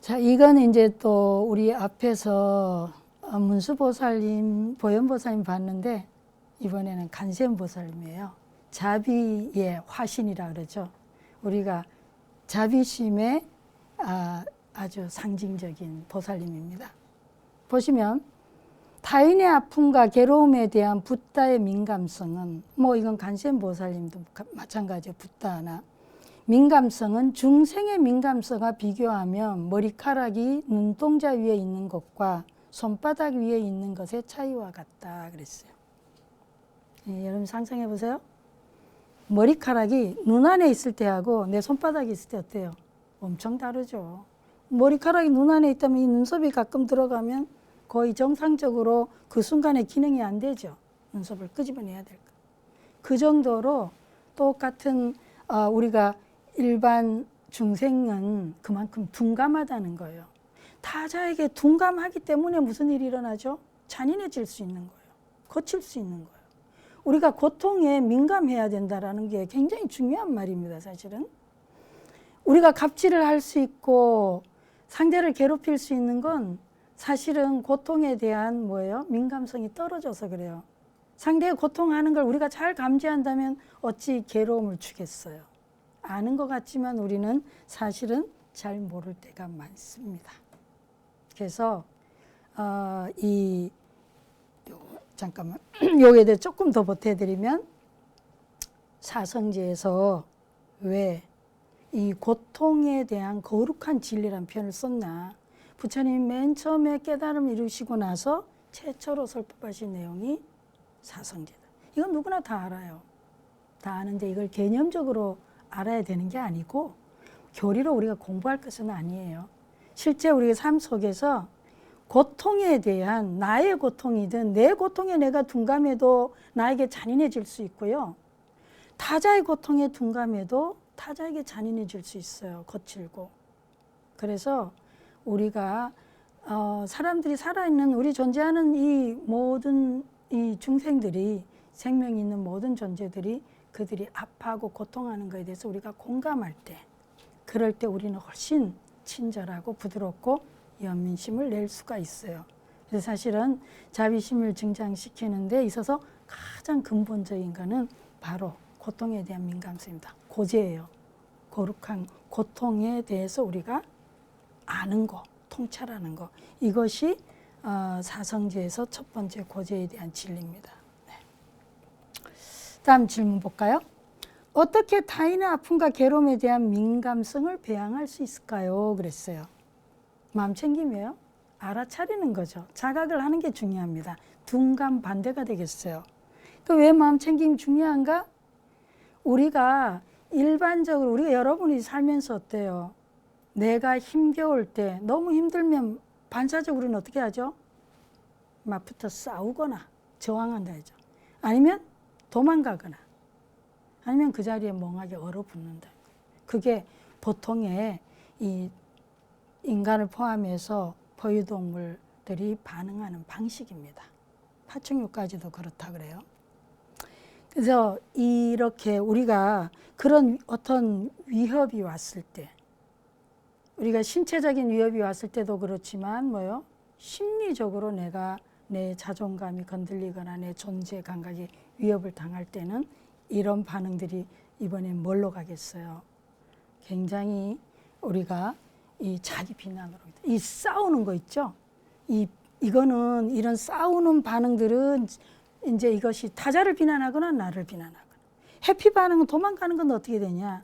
자, 이거는 이제 또 우리 앞에서 문수보살님, 보현보살님 봤는데 이번에는 간센보살님이에요. 자비의 화신이라 그러죠. 우리가 자비심의 아주 상징적인 보살님입니다. 보시면 타인의 아픔과 괴로움에 대한 붓다의 민감성은 뭐 이건 간센보살님도 마찬가지예요. 붓다나 민감성은 중생의 민감성과 비교하면 머리카락이 눈동자 위에 있는 것과 손바닥 위에 있는 것의 차이와 같다 그랬어요. 예, 여러분 상상해 보세요. 머리카락이 눈 안에 있을 때하고 내 손바닥에 있을 때 어때요? 엄청 다르죠. 머리카락이 눈 안에 있다면 이 눈썹이 가끔 들어가면 거의 정상적으로 그 순간에 기능이 안 되죠. 눈썹을 끄집어내야 될 거. 그 정도로 똑같은 우리가 일반 중생은 그만큼 둔감하다는 거예요. 타자에게 둔감하기 때문에 무슨 일이 일어나죠? 잔인해질 수 있는 거예요. 거칠 수 있는 거예요. 우리가 고통에 민감해야 된다는 게 굉장히 중요한 말입니다. 사실은 우리가 갑질을 할 수 있고 상대를 괴롭힐 수 있는 건 사실은 고통에 대한 뭐예요? 민감성이 떨어져서 그래요. 상대가 고통하는 걸 우리가 잘 감지한다면 어찌 괴로움을 주겠어요. 아는 것 같지만 우리는 사실은 잘 모를 때가 많습니다. 그래서 잠깐만 여기에 대해 조금 더 보태드리면 사성제에서 왜 이 고통에 대한 거룩한 진리라는 표현을 썼나. 부처님이 맨 처음에 깨달음을 이루시고 나서 최초로 설법하신 내용이 사성제다. 이건 누구나 다 알아요. 다 아는데 이걸 개념적으로 알아야 되는 게 아니고 교리로 우리가 공부할 것은 아니에요. 실제 우리의 삶 속에서 고통에 대한 나의 고통이든 내 고통에 내가 둔감해도 나에게 잔인해질 수 있고요. 타자의 고통에 둔감해도 타자에게 잔인해질 수 있어요. 거칠고. 그래서 우리가 사람들이 살아있는 우리 존재하는 이 모든 이 중생들이 생명이 있는 모든 존재들이 그들이 아파하고 고통하는 것에 대해서 우리가 공감할 때 그럴 때 우리는 훨씬 친절하고 부드럽고 연민심을 낼 수가 있어요. 그래서 사실은 자비심을 증장시키는 데 있어서 가장 근본적인 거는 바로 고통에 대한 민감성입니다. 고제예요. 거룩한 고통에 대해서 우리가 아는 거, 통찰하는 거. 이것이 사성제에서 첫 번째 고제에 대한 진리입니다. 네. 다음 질문 볼까요? 어떻게 타인의 아픔과 괴로움에 대한 민감성을 배양할 수 있을까요? 그랬어요. 마음 챙김이에요. 알아차리는 거죠. 자각을 하는 게 중요합니다. 둔감 반대가 되겠어요. 그 왜 마음 챙김이 중요한가? 우리가 일반적으로 우리가 여러분이 살면서 어때요? 내가 힘겨울 때 너무 힘들면 반사적으로는 어떻게 하죠? 맞붙어 싸우거나 저항한다 하죠. 아니면 도망가거나 아니면 그 자리에 멍하게 얼어붙는다. 그게 보통의 이 인간을 포함해서 포유동물들이 반응하는 방식입니다. 파충류까지도 그렇다 그래요. 그래서 이렇게 우리가 그런 어떤 위협이 왔을 때 우리가 신체적인 위협이 왔을 때도 그렇지만 뭐요? 심리적으로 내가 내 자존감이 건들리거나 내 존재 감각이 위협을 당할 때는 이런 반응들이 이번엔 뭘로 가겠어요? 굉장히 우리가 이 자기 비난으로 이 싸우는 거 있죠? 이거는 이런 싸우는 반응들은 이제 이것이 타자를 비난하거나 나를 비난하거나 해피 반응은 도망가는 건 어떻게 되냐?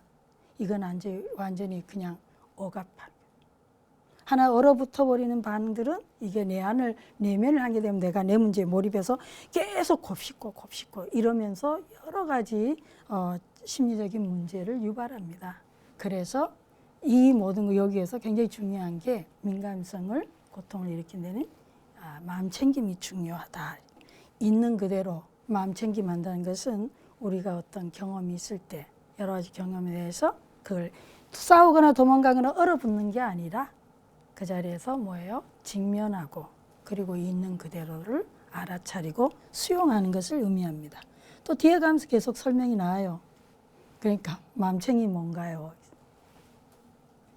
이건 완전히 그냥 억압하는 하나 얼어붙어 버리는 반응들은 이게 내 안을 내면을 하게 되면 내가 내 문제에 몰입해서 계속 곱씹고 이러면서 여러 가지 심리적인 문제를 유발합니다. 그래서 이 모든 거 여기에서 굉장히 중요한 게 민감성을 고통을 일으킨 데는 마음 챙김이 중요하다. 있는 그대로 마음 챙김한다는 것은 우리가 어떤 경험이 있을 때 여러 가지 경험에 대해서 그걸 싸우거나 도망가거나 얼어붙는 게 아니라 그 자리에서 뭐예요? 직면하고 그리고 있는 그대로를 알아차리고 수용하는 것을 의미합니다. 또 뒤에 가면서 계속 설명이 나와요. 그러니까 마음 챙김이 뭔가요?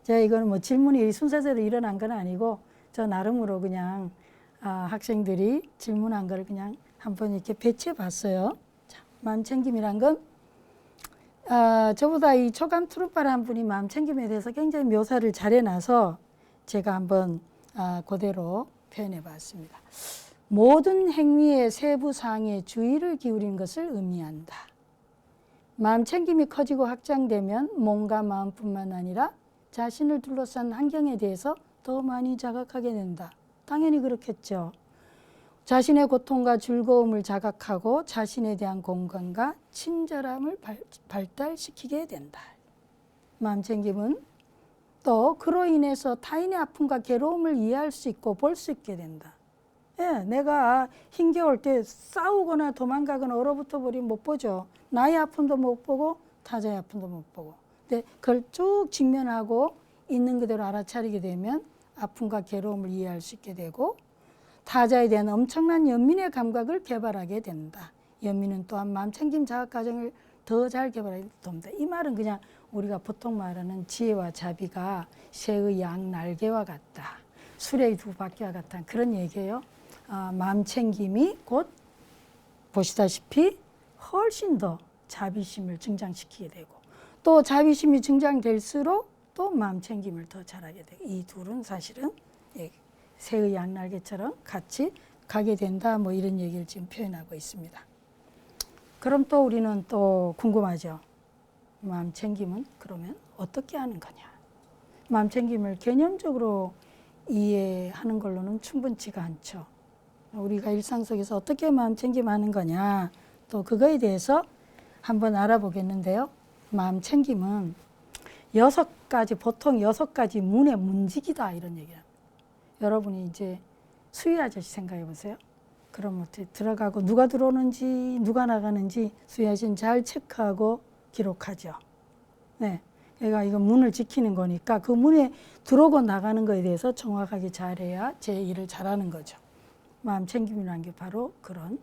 제가 이거는 뭐 질문이 순서대로 일어난 건 아니고 저 나름으로 그냥 학생들이 질문한 걸 그냥 한번 이렇게 배치해 봤어요. 자, 마음챙김이란 건 저보다 이 초감 트루파라는 분이 마음챙김에 대해서 굉장히 묘사를 잘해놔서 제가 한번 그대로 표현해 봤습니다. 모든 행위의 세부 사항에 주의를 기울이는 것을 의미한다. 마음챙김이 커지고 확장되면 몸과 마음뿐만 아니라 자신을 둘러싼 환경에 대해서 더 많이 자각하게 된다. 당연히 그렇겠죠. 자신의 고통과 즐거움을 자각하고 자신에 대한 공감과 친절함을 발달시키게 된다. 마음챙김은 또 그로 인해서 타인의 아픔과 괴로움을 이해할 수 있고 볼 수 있게 된다. 예, 내가 힘겨울 때 싸우거나 도망가거나 얼어붙어 버리면 못 보죠. 나의 아픔도 못 보고 타자의 아픔도 못 보고. 근데 그걸 쭉 직면하고 있는 그대로 알아차리게 되면 아픔과 괴로움을 이해할 수 있게 되고 타자에 대한 엄청난 연민의 감각을 개발하게 된다. 연민은 또한 마음챙김 자각 과정을 더 잘 개발하게 됩니다. 이 말은 그냥 우리가 보통 말하는 지혜와 자비가 새의 양 날개와 같다. 수레의 두 바퀴와 같다. 그런 얘기예요. 마음챙김이 곧 보시다시피 훨씬 더 자비심을 증장시키게 되고 또 자비심이 증장될수록 또 마음챙김을 더 잘하게 되고 이 둘은 사실은 새의 양날개처럼 같이 가게 된다. 뭐 이런 얘기를 지금 표현하고 있습니다. 그럼 또 우리는 또 궁금하죠. 마음챙김은 그러면 어떻게 하는 거냐. 마음챙김을 개념적으로 이해하는 걸로는 충분치가 않죠. 우리가 일상 속에서 어떻게 마음챙김 하는 거냐. 또 그거에 대해서 한번 알아보겠는데요. 마음챙김은 보통 6가지 문의 문지기다 이런 얘기합니다. 여러분이 이제 수희 아저씨 생각해 보세요. 그럼 어떻게 들어가고 누가 들어오는지 누가 나가는지 수희 아저씨는 잘 체크하고 기록하죠. 네, 그러니까 이거 문을 지키는 거니까 그 문에 들어오고 나가는 거에 대해서 정확하게 잘해야 제 일을 잘하는 거죠. 마음챙김이라는 게 바로 그런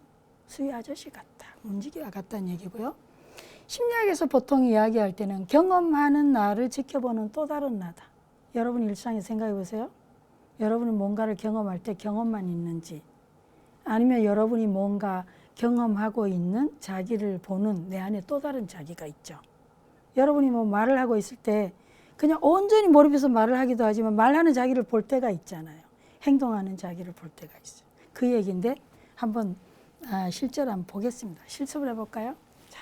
수희 아저씨 같다. 문지기와 같다는 얘기고요. 심리학에서 보통 이야기할 때는 경험하는 나를 지켜보는 또 다른 나다. 여러분 일상에 생각해 보세요. 여러분이 뭔가를 경험할 때 경험만 있는지 아니면 여러분이 뭔가 경험하고 있는 자기를 보는 내 안에 또 다른 자기가 있죠. 여러분이 뭐 말을 하고 있을 때 그냥 온전히 몰입해서 말을 하기도 하지만 말하는 자기를 볼 때가 있잖아요. 행동하는 자기를 볼 때가 있어요. 그 얘기인데 한번 실제로 한번 보겠습니다. 실습을 해볼까요? 자,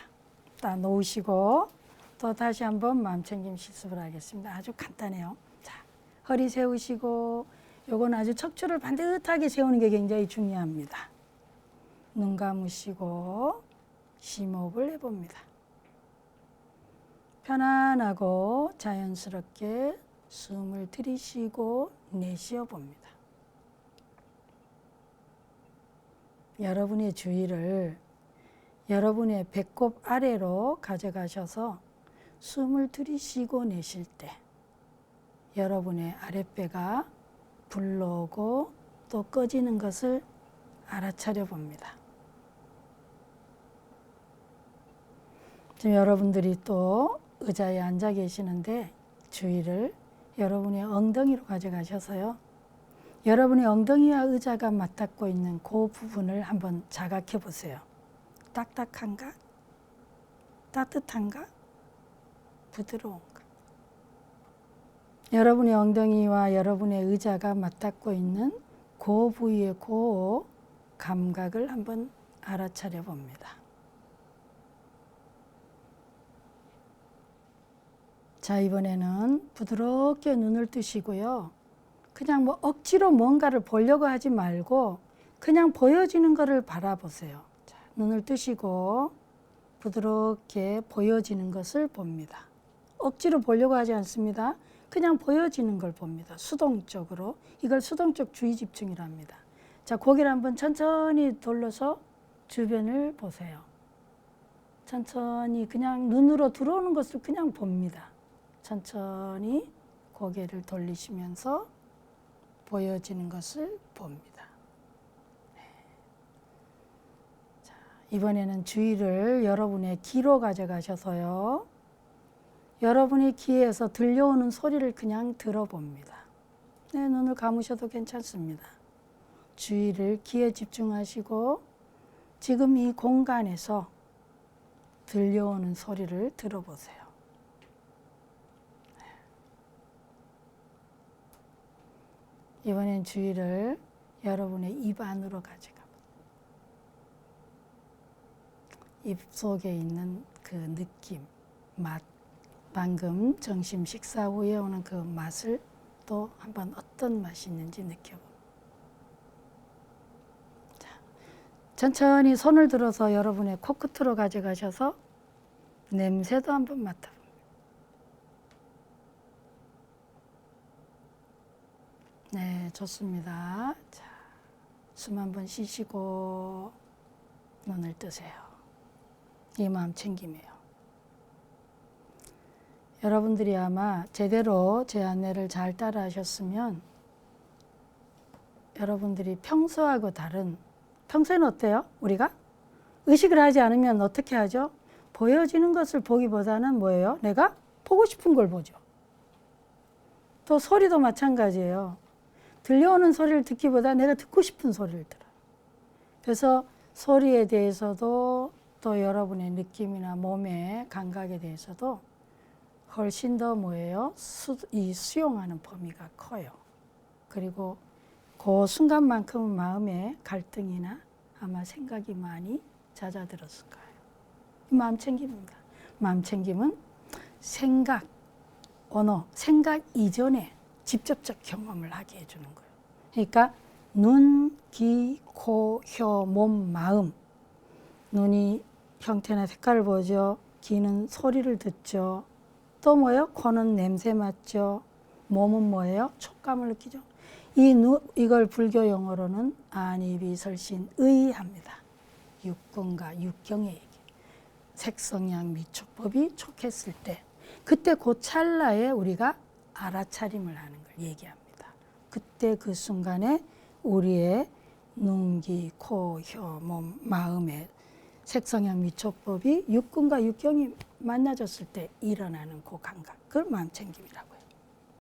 딱 놓으시고 또 다시 한번 마음챙김 실습을 하겠습니다. 아주 간단해요. 자, 허리 세우시고 요건 아주 척추를 반듯하게 세우는 게 굉장히 중요합니다. 눈 감으시고 심호흡을 해봅니다. 편안하고 자연스럽게 숨을 들이쉬고 내쉬어 봅니다. 여러분의 주의를 여러분의 배꼽 아래로 가져가셔서 숨을 들이쉬고 내쉴 때 여러분의 아랫배가 불러오고 또 꺼지는 것을 알아차려 봅니다. 지금 여러분들이 또 의자에 앉아 계시는데 주의를 여러분의 엉덩이로 가져가셔서요. 여러분의 엉덩이와 의자가 맞닿고 있는 그 부분을 한번 자각해 보세요. 딱딱한가? 따뜻한가? 부드러운가? 여러분의 엉덩이와 여러분의 의자가 맞닿고 있는 그 부위의 그 감각을 한번 알아차려 봅니다. 자, 이번에는 부드럽게 눈을 뜨시고요. 그냥 뭐 억지로 뭔가를 보려고 하지 말고 그냥 보여지는 것을 바라보세요. 자, 눈을 뜨시고 부드럽게 보여지는 것을 봅니다. 억지로 보려고 하지 않습니다. 그냥 보여지는 걸 봅니다. 수동적으로. 이걸 수동적 주의 집중이랍니다. 자, 고개를 한번 천천히 돌려서 주변을 보세요. 천천히 그냥 눈으로 들어오는 것을 그냥 봅니다. 천천히 고개를 돌리시면서 보여지는 것을 봅니다. 네. 자, 이번에는 주의를 여러분의 귀로 가져가셔서요. 여러분의 귀에서 들려오는 소리를 그냥 들어봅니다. 네, 눈을 감으셔도 괜찮습니다. 주의를 귀에 집중하시고 지금 이 공간에서 들려오는 소리를 들어보세요. 이번엔 주의를 여러분의 입 안으로 가져가. 입 속에 있는 그 느낌, 맛. 방금 점심 식사 후에 오는 그 맛을 또 한번 어떤 맛이 있는지 느껴봅니다. 자, 천천히 손을 들어서 여러분의 코끝으로 가져가셔서 냄새도 한번 맡아봅니다. 네, 좋습니다. 자, 숨 한번 쉬시고 눈을 뜨세요. 이 마음 챙김이에요. 여러분들이 아마 제대로 제 안내를 잘 따라 하셨으면 여러분들이 평소하고 다른, 평소에는 어때요? 우리가? 의식을 하지 않으면 어떻게 하죠? 보여지는 것을 보기보다는 뭐예요? 내가 보고 싶은 걸 보죠. 또 소리도 마찬가지예요. 들려오는 소리를 듣기보다 내가 듣고 싶은 소리를 들어요. 그래서 소리에 대해서도 또 여러분의 느낌이나 몸의 감각에 대해서도 훨씬 더 뭐예요? 수용하는 범위가 커요. 그리고 그 순간만큼은 마음에 갈등이나 아마 생각이 많이 잦아들었을 거예요. 마음 챙김입니다. 마음 챙김은 생각, 언어, 생각 이전에 직접적 경험을 하게 해주는 거예요. 그러니까 눈, 귀, 코, 혀, 몸, 마음. 눈이 형태나 색깔을 보죠. 귀는 소리를 듣죠. 또 뭐예요? 코는 냄새 맡죠. 몸은 뭐예요? 촉감을 느끼죠. 이걸 불교 용어로는 안이비설신의 합니다. 육근과 육경의 얘기. 색성양 미촉법이 촉했을 때 그때 그 찰나에 우리가 알아차림을 하는 걸 얘기합니다. 그때 그 순간에 우리의 눈, 귀, 코, 혀, 몸, 마음의 색성향 미촉법이 육근과 육경이 만나졌을 때 일어나는 그 감각, 그걸 마음챙김이라고 해요.